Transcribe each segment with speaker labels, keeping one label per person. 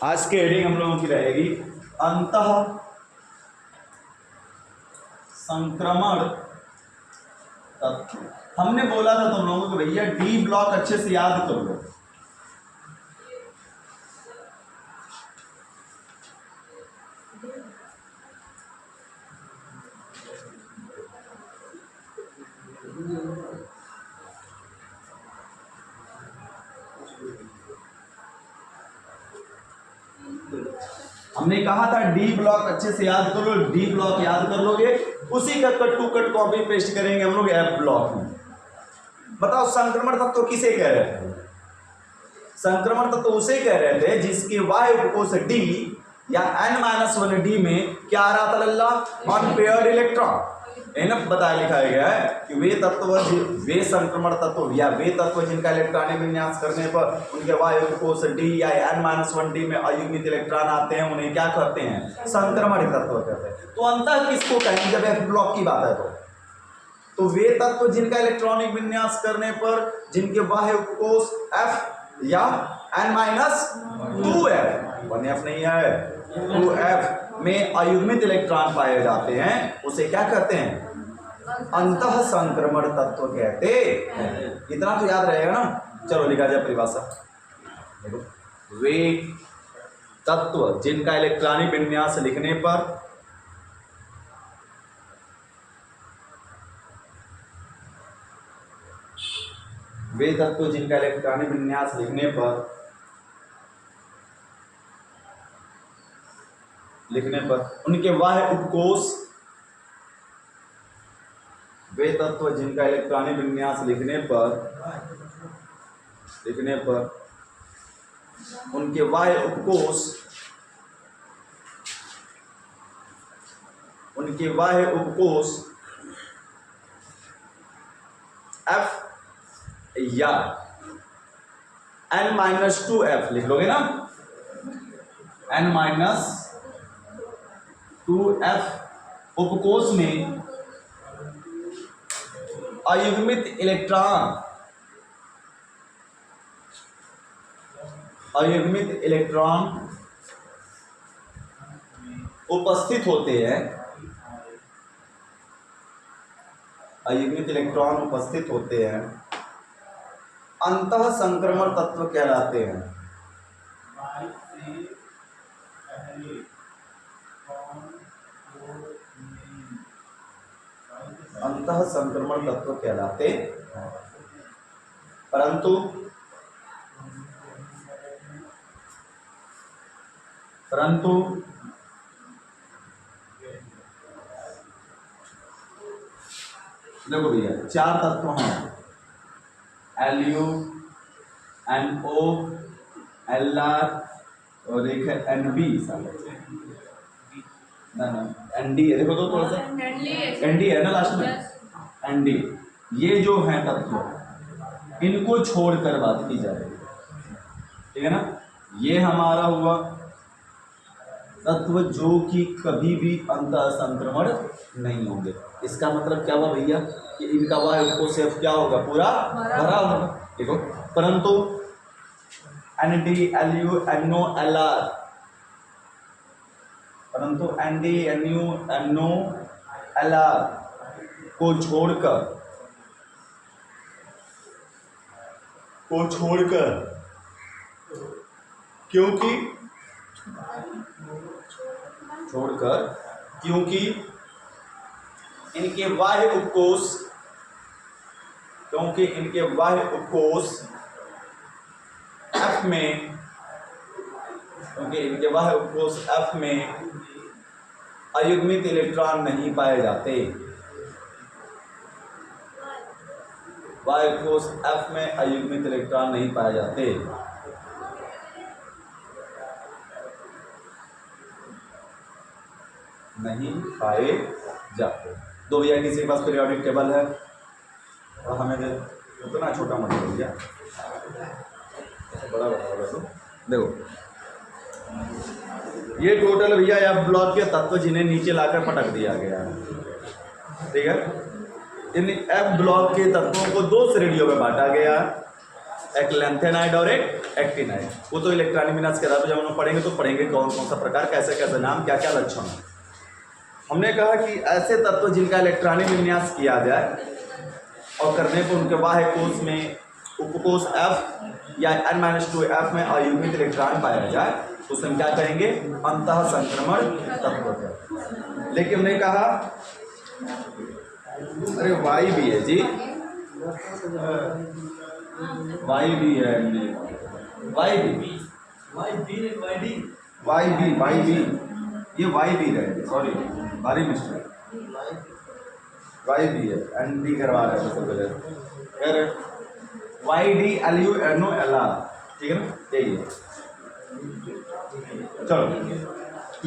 Speaker 1: आज की हेडिंग हम लोगों की रहेगी अंतः संक्रमण तत्व। हमने बोला था तुम लोगों को भैया डी ब्लॉक अच्छे से याद कर लो। हमने कहा था डी ब्लॉक अच्छे से याद कर लो। डी ब्लॉक याद कर लोगे, उसी का cut to cut copy paste करेंगे हम लोग एफ ब्लॉक में। बताओ संक्रमण तत्व किसे कह रहे थे? संक्रमण तत्व उसे कह रहे थे जिसके वाय उपकोष डी या n-1 डी में क्या आ रहा था लल्ला? Unpaired electron. इन्हें बताया लिखाया गया है कि वे तत्व, वे संक्रमण तत्व या वे तत्व जिनका इलेक्ट्रॉनिक विन्यास करने पर उनके वाय उपकोष डी या n-1 डी में अयुग्मित इलेक्ट्रॉन आते हैं, उन्हें क्या कहते हैं? संक्रमण तत्व कहते हैं। तो अंतः किसको कहेंगे जब एफ ब्लॉक की बात है? तो वे तत्व जिनका इलेक्ट्रॉनिक विन्यास करने पर जिनके बाह्य उपकोष F या n-2f, 1f नहीं है 2f में अयुग्मित इलेक्ट्रॉन पाए जाते हैं, उसे क्या कहते हैं? अंतः संक्रमण तत्व कहते हैं। इतना तो याद रहेगा ना। चलो लिखा जाए परिभाषा। देखो, वे तत्व जिनका इलेक्ट्रॉनिक विन्यास लिखने पर वे तत्व जिनका इलेक्ट्रॉनिक विन्यास लिखने उनके बाह्य उपकोष, वे तत्व जिनका इलेक्ट्रॉनिक विन्यास लिखने पर उनके बाह्य उपकोष F या n-2f लिख लोगे ना, n-2f उपकोष में अयुग्मित इलेक्ट्रॉन उपस्थित होते हैं, अंतः संक्रमण तत्व कहलाते हैं। अंतः संक्रमण तत्व कहलाते हैं। परंतु देखो भैया, चार तत्व हैं, Lu, No, Lr और एक है Nb। Nd है, देखो तो थोड़ा सा Nd है ना लास्ट में, Nd। ये जो है तत्व, इनको छोड़कर बात की जा रही है, ठीक है ना। ये हमारा हुआ तत्व जो कि कभी भी अंतः संक्रमण नहीं होंगे। इसका मतलब क्या हुआ भैया कि इनका वाय उपकोष क्या होगा? पूरा भरा होगा। देखो, परंतु Nd, Lu, No, Lr, परंतु Nd, Nu, No, Lr को छोड़कर क्योंकि इनके बाह्य उपकोष F में अयुग्मित इलेक्ट्रॉन नहीं पाए जाते। बाह्य उपकोष F में अयुग्मित इलेक्ट्रॉन नहीं पाए जाते। दो भैया, किसी के पास पीरियोडिक टेबल है और हमें उतना छोटा मत भैया, बड़ा होगा। तो देखो, ये टोटल भैया एफ ब्लॉक के तत्व जिन्हें नीचे लाकर पटक दिया गया है, ठीक है। इन एफ ब्लॉक के तत्वों को दो श्रेणियों में बांटा गया है। एक लैंथेनाइड और एक एक्टिनाइड। वो तो इलेक्ट्रॉनिक विन्यास के आधार पर जब हम पढ़ेंगे तो पढ़ेंगे कौन कौन सा प्रकार, कैसे कैसे नाम, क्या क्या लक्षण है। हमने कहा कि ऐसे तत्व जिनका इलेक्ट्रॉनिक विन्यास किया जाए और करने पर उनके बाह्य कोश में उपकोष F या N-2 F में अयुग्मित इलेक्ट्रॉन पाया जाए तो उसे हम क्या कहेंगे, अंतः संक्रमण तत्व। लेकिन हमने कहा अरे वाई भी है जी, वाई भी है, वाई भी, ये वाई भी रहे, सॉरी भारी मिस्टेक, वाई भी है, एन डी करवा रहे हैं सबसे पहले, फिर Y D L U N O L R, ठीक है ना, यही है। चलो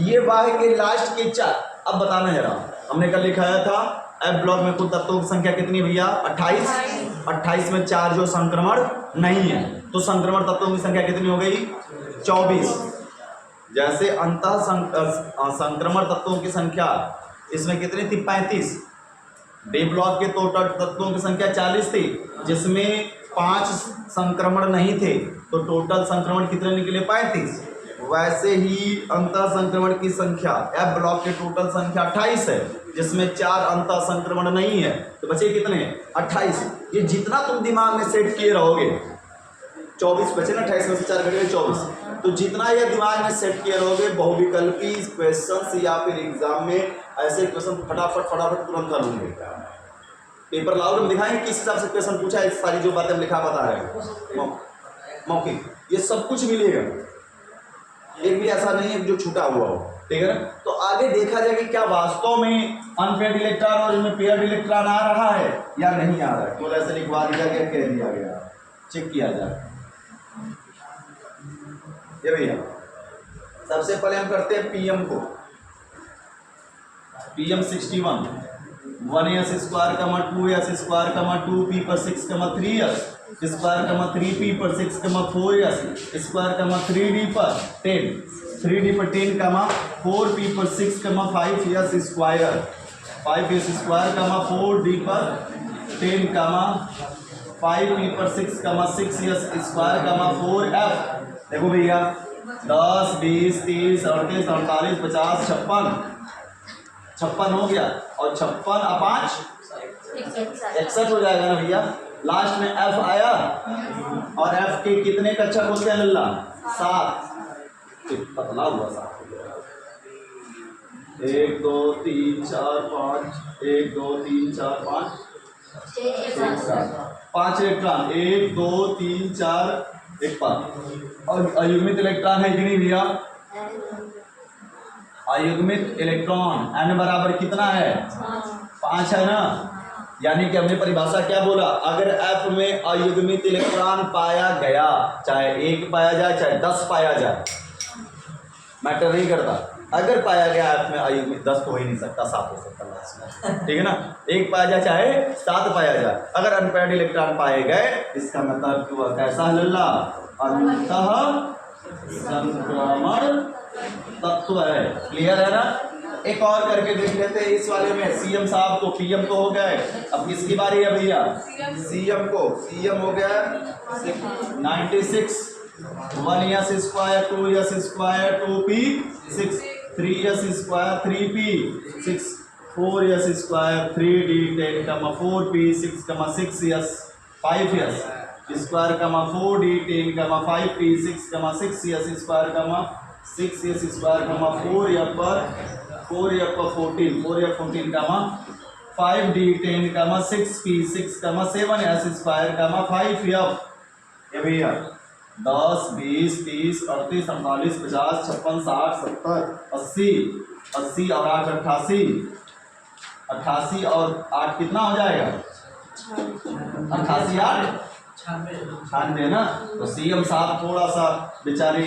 Speaker 1: ये वाई के लास्ट के चार अब बताना है रहा। हमने कल लिखाया था एफ ब्लॉक में कुल तत्वों की संख्या कितनी भैया, 28 में 4 जो संक्रमण नहीं है, तो संक्रमण तत्वों की संख्या कितनी हो गई, 24। जैसे अंतः संक्रमण तत्वों की संख्या इसमें कितनी थी, 35। डी ब्लॉक के टोटल तत्वों की संख्या 40 थी, जिसमें 5 संक्रमण नहीं थे, तो टोटल संक्रमण कितने निकले, 35। वैसे ही अंतः संक्रमण की संख्या एफ ब्लॉक के टोटल संख्या 28 है, जिसमें 4 अंतः संक्रमण नहीं है, तो बचे कितने, 28। ये जितना तुम दिमाग में सेट किए रहोगे, 24 बचे ना, 28 में से 4 घटे 24, तो जितना ये दिमाग में सेट किए रहोगे बहुविकल्पी क्वेश्चन या फिर एग्जाम में ऐसे क्वेश्चन फटाफट तुरंत कर लूंगे। पेपर लाओ, हम दिखाएंगे किस हिसाब से क्वेश्चन पूछा है, सारी जो बातें हम लिखा बता रहे हैं मौखिक, ये सब कुछ मिलेगा, एक भी ऐसा नहीं है जो छूटा हुआ हो, ठीक है ना। तो आगे देखा जाए कि क्या वास्तव में अनपेयर्ड इलेक्ट्रॉन और इसमें पेयर्ड इलेक्ट्रॉन आ रहा है या नहीं आ रहा है, तो ऐसे लिखवा दिया गया, कह दिया गया, चेक किया जाए। ये भैया सबसे पहले हम करते हैं पीएम को, पीएम 61 1s स्क्वायर कमा 2s स्क्वायर कमा 2p पर 6 कमा 3s स्क्वायर कमा 3p पर 6 कमा 4s स्क्वायर कमा 3d पर 10 3d पर 10 कमा 4p पर 6 कमा 5s स्क्वायर 5s स्क्वायर कमा 4d पर 10 कमा 5p पर 6 कमा 6s स्क्वायर कमा 4f। देखो भैया 10 20 30 38 48 50 56 हो गया, और 56 और 5 61 हो जाएगा ना भैया। लास्ट में एफ आया, और एफ के कितने कक्षा बोलते हैं लल्ला, 7, पतला हुआ 7, 1 2 3 4 5 1 2 3 4 5 5 इलेक्ट्रॉन, 1 2 3 4 1 5, और अयुग्मित इलेक्ट्रॉन है कि नहीं भैया, अयुग्मित इलेक्ट्रॉन n बराबर कितना है, 5 है ना। यानी कि हमने परिभाषा क्या बोला, अगर F में अयुग्मित इलेक्ट्रॉन पाया गया, चाहे 1 पाया जाए चाहे 10 पाया जाए, मैटर नहीं करता, अगर पाया गया F में अयुग्मित, 10 तो हो ही नहीं सकता, 7 हो सकता है, ठीक है ना। 1 पाया जाए चाहे 7 पाया जाए, अगर अनपेयर्ड इलेक्ट्रॉन पाए गए, इसका मतलब हुआ कैसा लल्ला, अंतः संक्रमण तत्व है। क्लियर है ना। एक और करके देख लेते हैं इस वाले में, सीएम साहब को, पीएम तो हो गए, अब किसकी बारी है भैया, सीएम को। सीएम हो गया 96 1s square 2s square 2p 6 3s square 3p 6 4s square 3d 10 कमा 4p 6 कमा 6s 5s स्क्वायर कमा 4d 10 कमा 5p 6 कमा 6s स्क्वायर कमा 6s स्क्वायर कमा 4f पर 14 कमा 5d 10 कमा 6p 6 कमा 7s स्क्वायर कमा 5f। ये भैया 10 20 30 38 39 50 56 60 70 80 और 8 88 और 8 कितना हो जाएगा, 88 8 96 ना। तो सीएम साहब थोड़ा सा बेचारे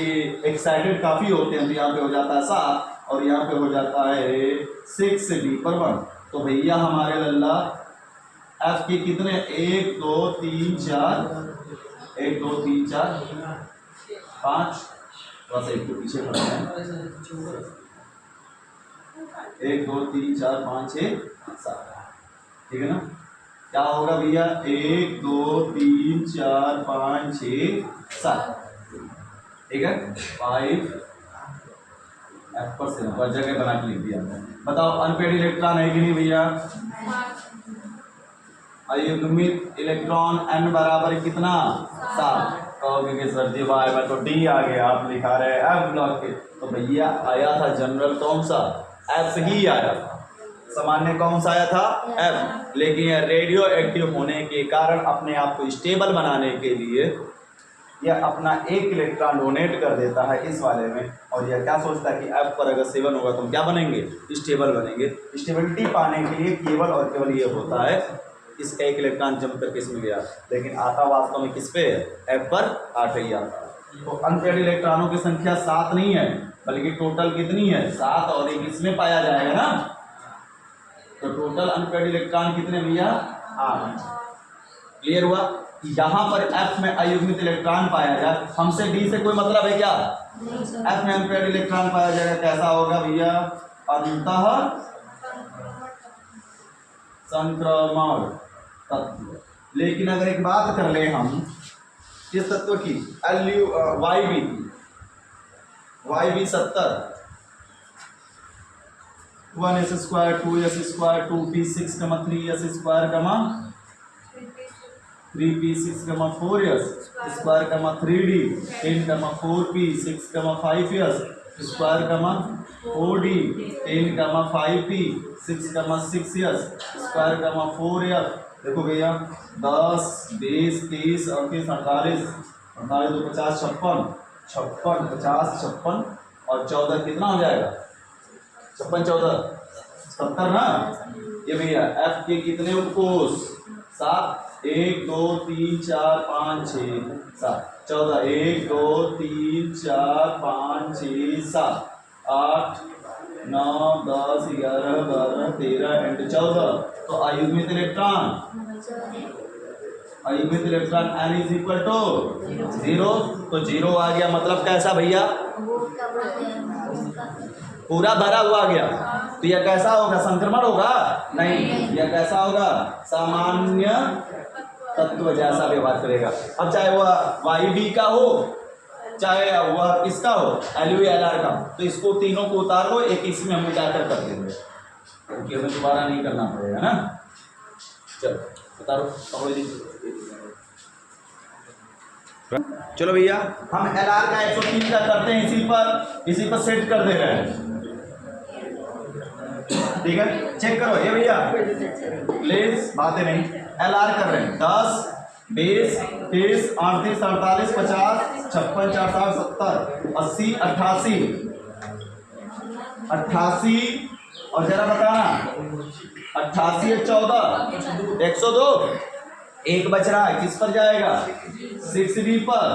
Speaker 1: एक्साइटेड काफी होते हैं, तो यहाँ पे हो जाता है 7 और यहाँ पे हो जाता है 6d पर 1। तो भैया हमारे लल्ला एफ के कितने, 1 2 3 4 1 2 3 4 5, बस एक तो पीछे खड़ा है, 1 2 3 4 5 6 7, ठीक है ना। क्या होगा भैया 1 2 3 4 5 6 7, ठीक है 5 F पर से पर जगह बना के लिख दिया। बताओ अनपेड इलेक्ट्रॉन है कि नहीं भैया? अयुग्मित इलेक्ट्रॉन n बराबर कितना 7। कहोगे कि सर जी वाई में तो डी आ गया, आप लिखा रहे हैं F ब्लॉक के, तो भैया आया था जनरल कौन सा F ही आया था, सामान्य कौन सा आया था F। लेकिन यह रेडियो एक्टिव होने के कारण अपने आप को स्टेबल बनाने के लिए यह अपना एक इलेक्ट्रॉन डोनेट कर देता है इस वाले में, और यह क्या सोचता है कि F पर अगर 7 होगा तो हम क्या बनेंगे स्टेबल बनेंगे। स्टेबिलिटी पाने के लिए केवल और केवल ये होता है इसका एक इलेक्ट्रॉन जंप करके इसमें गया, लेकिन आता वास्तव में किस पे है F पर 8 ही आता। तो अनपेड इलेक्ट्रॉनों की संख्या 7 नहीं है, बल्कि टोटल कितनी है 7, और एक इसमें पाया जाएगा ना, तो टोटल अनपेड इलेक्ट्रॉन कितने भैया 8। क्लियर हुआ? यहाँ पर F में अयुग्मित इलेक्ट्रॉन पाया जाए, हमसे D से कोई मतलब है क्या? F में अनपेड इलेक्ट्रॉन पाया जाएगा, कैसा होगा भैया अंतः संक्रमण तत्व। लेकिन अगर एक बात कर ले हम किस तत्व की YB 70 1s² 2s² 2p6, 3s², 3p6, 4s² 3d 10, 4p 6, 5s² 4d 10, 5p 6, 6s² 4f। देखो भैया 10 20 30 38 48 48 50 56 56 50 56 और 14 कितना हो जाएगा 56 14 70 ना। ये भैया F के कितने उपकोष 7 1 2 3 4 5 6 7 14 1 2 3 4 5 6 7 8 9 10 11 12 13 एंड 14। तो अयुग्मित electron n is equal to 0, तो 0 आ गया, मतलब कैसा भैया पूरा भरा हुआ गया। तो यह कैसा होगा संक्रमण होगा नहीं, यह कैसा होगा सामान्य तत्व जैसा व्यवहार करेगा। अब चाहे वह YB का हो चाहे वह किसका हो LU LR का, तो इसको तीनों को उतार लो, एक इसमें हम मिटाकर कर देंगे क्योंकि हमें दोबारा नहीं करना पड़ेगा ना। चलो उतारो। चलो भैया हम LR का 103 का करते हैं, इसी पर सेट कर दे रहे हैं, ठीक है चेक करो। ये भैया प्लीज बातें नहीं, LR कर रहे हैं 10 20 30 38 48 50 56 64 70 80 88 और जरा बताना 88 14 102, एक बच रहा है, किस पर जाएगा 6D पर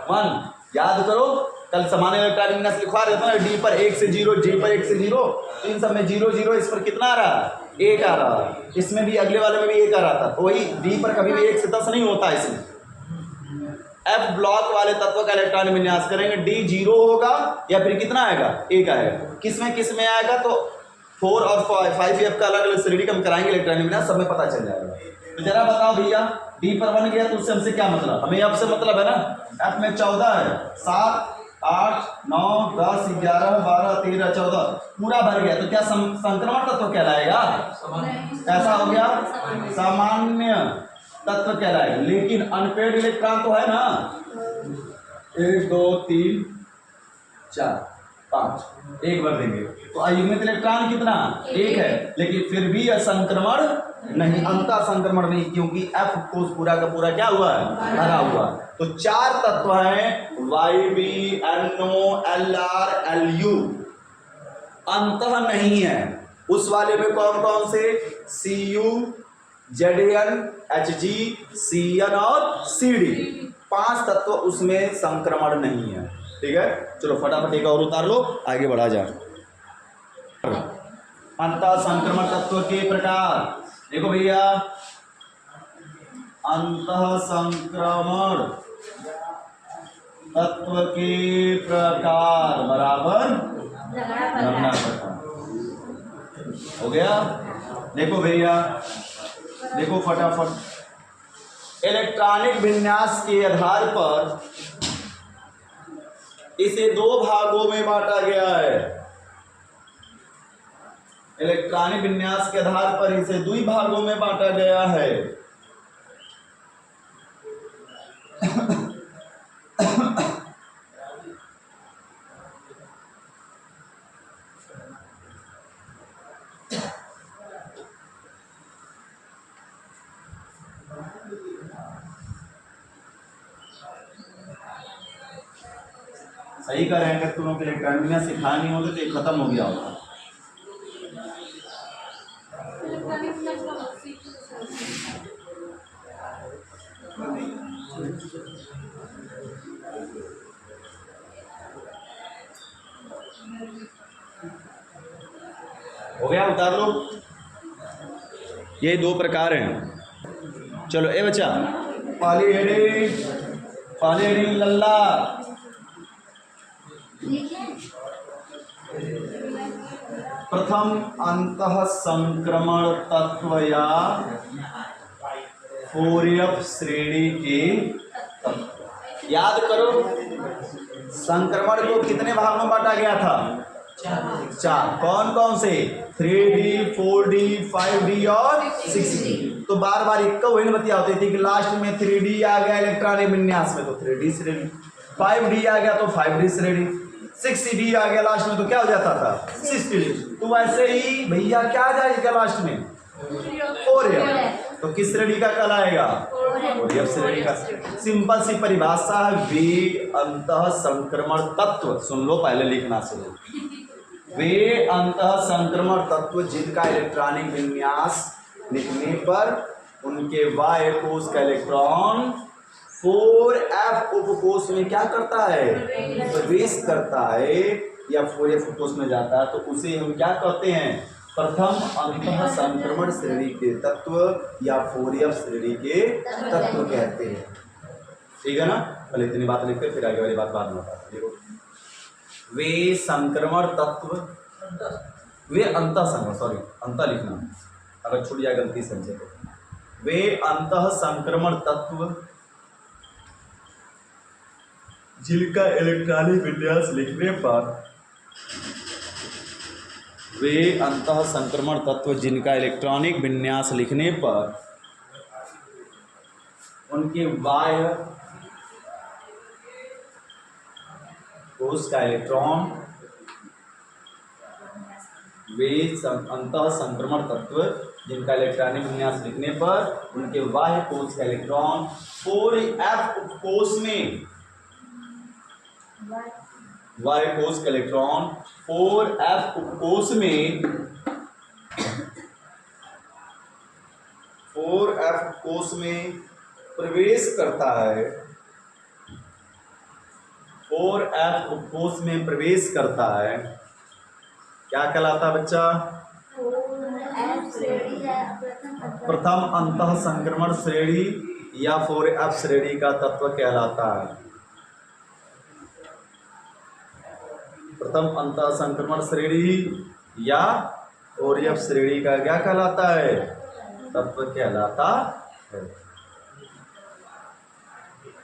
Speaker 1: 1। याद करो कल सामान्य इलेक्ट्रॉनिक विन्यास लिखवा रहे थे ना, D पर 1 से 0 G पर 1 से 0, तो इन सब में 0 0, इस पर कितना आ रहा है 1 आ रहा है, इसमें भी अगले वाले में भी 1 आ रहा था, तो वही D पर कभी भी 1 से 10 नहीं होता है। इसमें F ब्लॉक वाले तत्व का इलेक्ट्रॉनिक विन्यास करेंगे, D 0 होगा या फिर कितना आएगा 1 आएगा, किसमें आएगा तो 4 और 5F का अलग अलग श्रेणी हम कराएंगे इलेक्ट्रॉनिक विन्यास, सब में पता चल जाएगा। तो जरा बताओ भैया D पर 1 गया तो उससे हमसे क्या मतलब, हमें F से मतलब है ना, F में 14 है 7 8 9 10 11 12 13 14 पूरा भर गया, तो क्या संक्रमण तत्व कहलाएगा, ऐसा हो गया सामान्य तत्व कहलाएगा। लेकिन अनपेड इलेक्ट्रॉन तो है ना 1 2 3 4 5 एक भर देंगे, तो अयुग्मित इलेक्ट्रॉन कितना 1 है, लेकिन फिर भी यह संक्रमण नहीं, अंतः संक्रमण नहीं, क्योंकि F कोष पूरा का पूरा क्या हुआ है भरा हुआ। तो 4 तत्व हैं YB NO LR LU, अंतः नहीं है। उस वाले में कौन कौन से CU ZN HG CN और CD 5 तत्व, उसमें संक्रमण नहीं है, ठीक है। चलो फटाफट एक और उतार लो, आगे बढ़ा जा। अंतः संक्रमण तत्व के प्रकार देखो भैया, अंतः संक्रमण तत्व के प्रकार बराबर नमूना प्रकार हो गया। देखो भैया देखो फटाफट, इलेक्ट्रॉनिक विन्यास के आधार पर इसे दो भागों में बांटा गया है। इलेक्ट्रॉनिक विन्यास के आधार पर इसे दो भागों में बांटा गया है। सही कर रहे हैं, अगर तुम लोग इलेक्ट्रॉनिक विन्यास सिखाया नहीं होते तो ये खत्म हो गया होता। हो गया, उतार लो। ये दो प्रकार हैं। चलो ए बच्चा, पॉलीहेड्रिन लल्ला, प्रथम अंतः संक्रमण तत्व या फोरियप श्रेणी के तत्व। याद करो, संक्रमण को कितने भाग में बांटा गया था? चार। कौन कौन से? 3D, 4D, 5D और 6D। तो बार बार एक वही बतिया होती थी कि लास्ट में 3D आ गया इलेक्ट्रॉनिक विन्यास में तो 3D श्रेणी, 5D आ गया तो 5D श्रेणी, 6D आ गया लास्ट में तो क्या हो जाता था? 6D। तो वैसे ही भैया क्या आ जाएगा लास्ट में? 4F। तो किस श्रेणी का कहलाएगा? 4F श्रेणी का। सिंपल सी परिभाषा है, वे अंतः संक्रमण तत्व, सुन लो पहले लिखना शुरू, वे अंतः संक्रमण तत्व जिनका इलेक्ट्रॉनिक विन्यास लिखने पर उनके बाह्य कोश का इलेक्ट्रॉन 4F उपकोष में क्या करता है? प्रवेश करता है या 4F उपकोष में जाता है, तो उसे हम क्या कहते हैं? प्रथम अंतः संक्रमण श्रेणी के तत्व या 4F श्रेणी के तत्व कहते हैं। ठीक है ना? पहले इतनी बात लिखते फिर आगे वाली बात बाद में बताते हैं। वे संक्रमण तत्व, वे अंतः संक्रमण, सॉरी अंतः लिखना अगर छूट जाए गलती से, वे अंतः संक्रमण तत्व जिनका इलेक्ट्रॉनिक विन्यास लिखने पर, वे अंतः संक्रमण तत्व जिनका इलेक्ट्रॉनिक विन्यास लिखने पर उनके बाह्य कोश का इलेक्ट्रॉन, वे अंतः संक्रमण तत्व जिनका इलेक्ट्रॉनिक विन्यास लिखने पर उनके बाह्य कोश का इलेक्ट्रॉन 4F उपकोष में, बाह्य कोश का इलेक्ट्रॉन 4F उपकोष में, 4F कोश में प्रवेश करता है, 4F उपकोष में प्रवेश करता है। क्या कहलाता है बच्चा? प्रथम अंतः संक्रमण श्रेणी या 4F श्रेणी का तत्व कहलाता है। प्रथम अंतः संक्रमण श्रेणी या 4F श्रेणी का क्या कहलाता है? तत्व कहलाता है।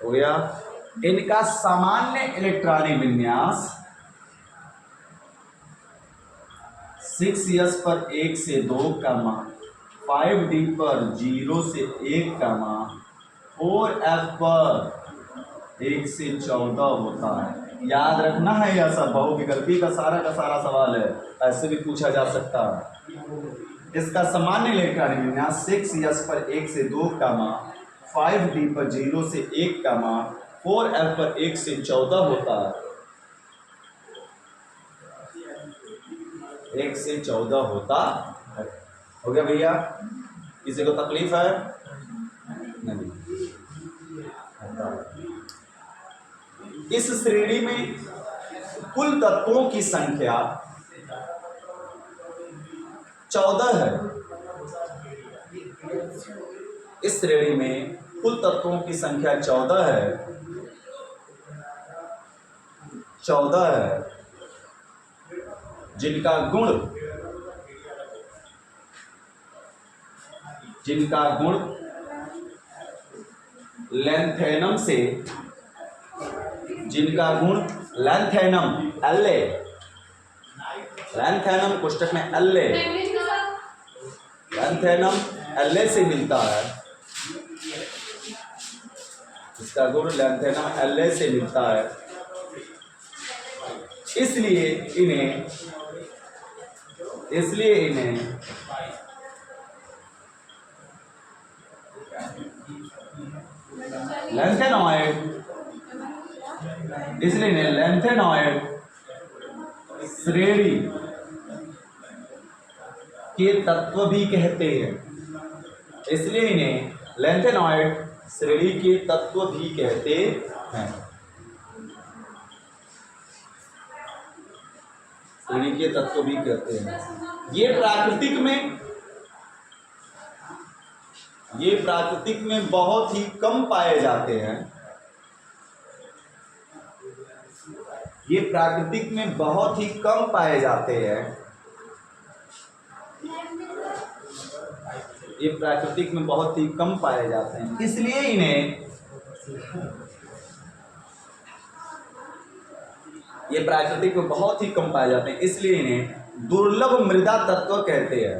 Speaker 1: हो गया। इनका सामान्य इलेक्ट्रॉनिक विन्यास 6s पर 1 से 2, 5D पर 0 से 1, 4F पर 1 से 14 होता है। याद रखना है, यह सब बहुविकल्पी का सारा सवाल है, ऐसे भी पूछा जा सकता है। इसका सामान्य इलेक्ट्रॉनिक विन्यास 6s पर 1 से 2, 5D पर 0 से 1, 4F पर 1 से 14 होता है। 1 से 14 होता है। हो गया भैया? किसी को तकलीफ है? नहीं। इस श्रेणी में कुल तत्वों की संख्या 14 है। इस श्रेणी में कुल तत्वों की संख्या 14 है। 14 है, जिनका गुण जिनका गुण लैंथेनम से, जिनका गुण लैंथेनम एल्ले, लैंथेनम कोष्टक में एल्ले, लैंथेनम एल्ले से मिलता है, इसका गुण लैंथेनम एल्ले से मिलता है, इसलिए इन्हें लैंथेनॉइड, इसलिए इन्हें लैंथेनॉइड श्रेणी के तत्व भी कहते हैं, इसलिए इन्हें लैंथेनॉइड श्रेणी के तत्व भी कहते हैं, श्रेणी के तत्व भी कहते हैं। ये प्राकृतिक में बहुत ही कम पाए जाते हैं, ये प्राकृतिक में बहुत ही कम पाए जाते हैं, ये प्राकृतिक में बहुत ही कम पाए जाते हैं, इसलिए इन्हें, ये प्राकृतिक में बहुत ही कम पाए जाते हैं, इसलिए इन्हें दुर्लभ मृदा तत्व कहते हैं,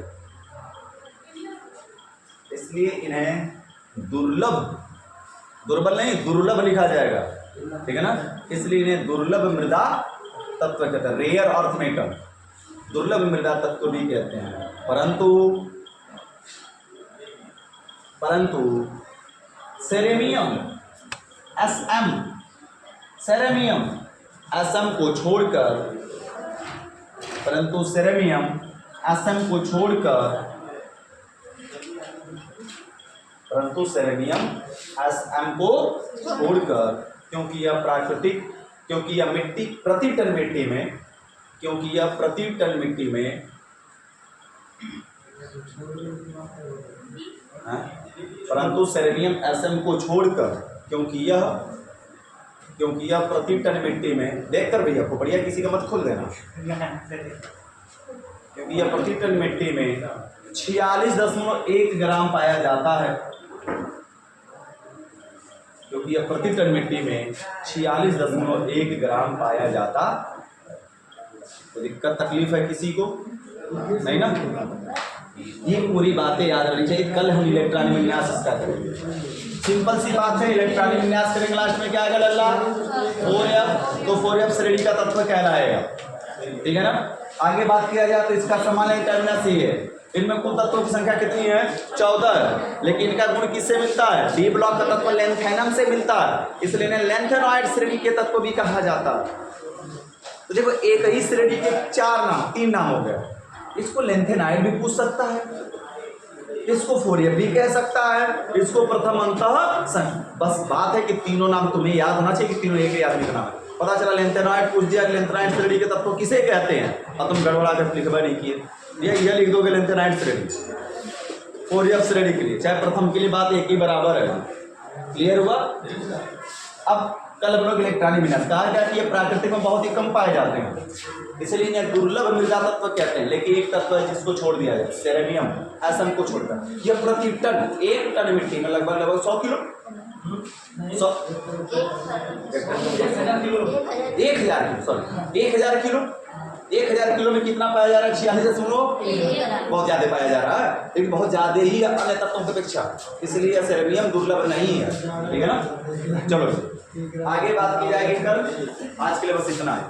Speaker 1: इसलिए इन्हें दुर्लभ, दुर्बल नहीं दुर्लभ लिखा जाएगा, ठीक है ना, इसलिए इन्हें दुर्लभ मृदा तत्व कहते हैं, रेयर अर्थ मेटल, दुर्लभ मृदा तत्व भी कहते हैं। परंतु सेरेमियम एसएम को छोड़कर, परंतु सेरेमियम एसएम को छोड़कर, परंतु सेरेमियम एसएम को छोड़कर, क्योंकि यह प्राकृतिक, क्योंकि यह मिट्टी प्रति टन मिट्टी में, क्योंकि यह प्रति टन मिट्टी में, परंतु सेरेनियम एसएम को छोड़कर, क्योंकि यह प्रति टन मिट्टी में, देखकर भैया को बढ़िया किसी का मत खोल देना, क्योंकि यह प्रति टन मिट्टी में 46.1 ग्राम पाया जाता है, क्योंकि यह प्रति टन मिट्टी में 46.1 ग्राम पाया जाता। तो दिक्कत तकलीफ है किसी को नहीं ना? ये पूरी बातें याद रखनी चाहिए। कल हम इलेक्ट्रॉनिक विन्यास इसका करेंगे, सिंपल सी बात है। इलेक्ट्रॉनिक विन्यास करेंगे, लास्ट में क्या आएगा लल्ला 4F, तो 4F श्रेणी का तत्व कहलाएगा, ठीक है ना। आगे बात किया जाए तो इसका समान टर्मिनस ही है। इनमें कुल तत्वों की संख्या कितनी है? 14 है, लेकिन इनका गुण किससे मिलता है? डी ब्लॉक का तत्व लैंथेनम से मिलता है, इसलिए इन्हें लैंथेनॉइड श्रेणी के तत्व भी कहा जाता है। तो देखो एक ही श्रेणी के 3 नाम हो गए। इसको लैंथेनॉइड भी पूछ सकता है, इसको 4F भी कह सकता है, इसको प्रथम अंतः। बस बात है कि तीनों नाम तुम्हें याद होना चाहिए कि तीनों एक ही आदमी का नाम है। पता चला लैंथेनॉइड पूछ दिया, लैंथेनॉइड श्रेणी के तत्व किसे कहते हैं, और तुम गड़बड़ा कर लिखवा नहीं किए, यह लिख दोगे लैंथेनॉइड श्रेणी 4F श्रेणी के लिए, चाहे प्रथम के लिए बात एक ही बराबर है। क्लियर हुआ? अब कल हम लोग इलेक्ट्रॉनिक विन्यास कहा क्या कि ये प्राकृतिक में बहुत ही कम पाए जाते हैं, इसलिए इन्हें दुर्लभ मृदा तत्व कहते हैं। लेकिन एक तत्व है जिसको छोड़ दिया जाए, सेरेनियम एसएम को छोड़कर। यह प्रति टन, 1 टन मिट्टी में लगभग 100 किलो, 1000 किलो में कितना पाया जा रहा है? 46.1, बहुत ज्यादा पाया जा रहा है, लेकिन बहुत ज्यादा ही अन्य तत्वों की अपेक्षा, इसलिए सेरेनियम दुर्लभ नहीं है, ठीक है ना। चलो आगे बात की जाएगी कल, आज के लिए बस इतना है।